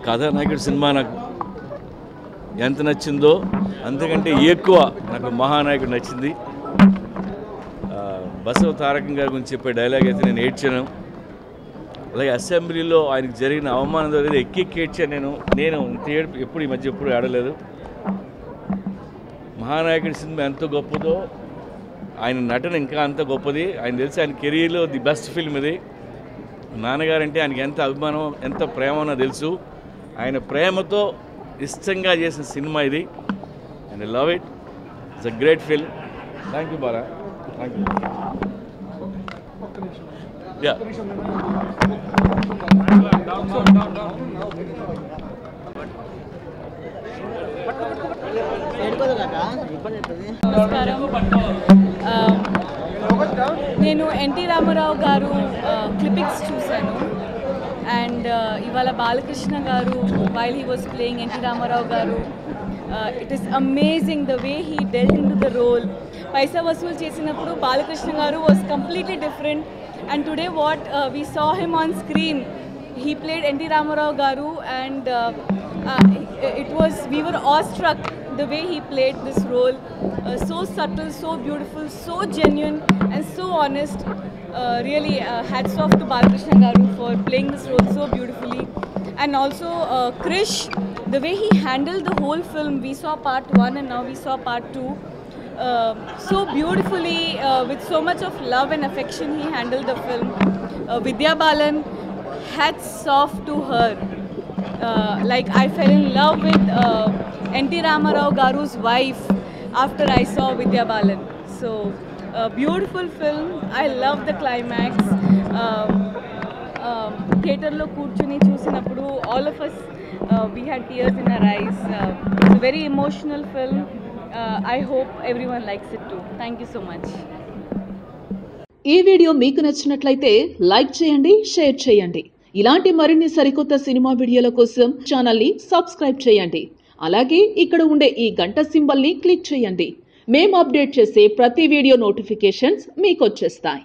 కథానాయకుడు సినిమా నాకు ఎంత నచ్చిందో అంతకంటే ఎక్కువ నాకు మహానాయకుడు నచ్చింది. బసవ తారకం గారి గురించి చెప్పే డైలాగ్ అయితే నేను ఏడ్చాను. అలాగే అసెంబ్లీలో ఆయనకు జరిగిన అవమానం అనేది ఎక్కి ఏడ్చాను. నేను ఇంత ఏడుపు ఎప్పుడు ఈ మధ్య ఎప్పుడు ఆడలేదు. మహానాయకుడి సినిమా ఎంత గొప్పదో ఆయన నటన ఇంకా అంత గొప్పది. ఆయన తెలిసి ఆయన కెరీర్లో ది బెస్ట్ ఫిల్మ్ ఇది. నాన్నగారంటే ఆయనకి ఎంత అభిమానం ఎంత ప్రేమ అన్నో తెలుసు. ఆయన ప్రేమతో ఇష్టంగా చేసిన సినిమా ఇది. And I love it. It's a great film. Thank you Bala. Thank you. Yeah నమస్కారం. నేను ఎన్టీ రామారావు గారు క్లిప్పింగ్స్ చూశాను. అండ్ ఇవాళ బాలకృష్ణ గారు while he was playing NT Rama Rao గారు, it is amazing the way he dealt into the role. Paisa Vasool చేసినప్పుడు బాలకృష్ణ గారు was completely different. And today what we saw him on screen, he played NT Ramarao Garu, and we were awestruck the way he played this role. So subtle, so beautiful, so genuine and so honest. Really hats off to Balakrishna Garu for playing this role so beautifully. And also Krish, the way he handled the whole film. We saw part 1 and now we saw part 2. So beautifully, with so much of love and affection he handled the film. Vidya Balan, hats off to her. Like I fell in love with NT Ramarao Garu's wife after I saw Vidya Balan. So beautiful film. I love the climax. Theater lo కూర్చుని చూసినప్పుడు all of us we had tears in our eyes. It's a very emotional film. I hope everyone likes it too. Thank you so much. ఈ video మీకు నచ్చినట్లయితే like చేయండి, share చేయండి. ఇలాంటి మరిన్ని సరికొత్త సినిమా వీడియోల కోసం ఛానల్ని సబ్స్క్రైబ్ చేయండి. అలాగే ఇక్కడ ఉండే ఈ గంట సింబల్ని క్లిక్ చేయండి. మేము అప్డేట్ చేసే ప్రతి వీడియో నోటిఫికేషన్స్ మీకు వచ్చేస్తాయి.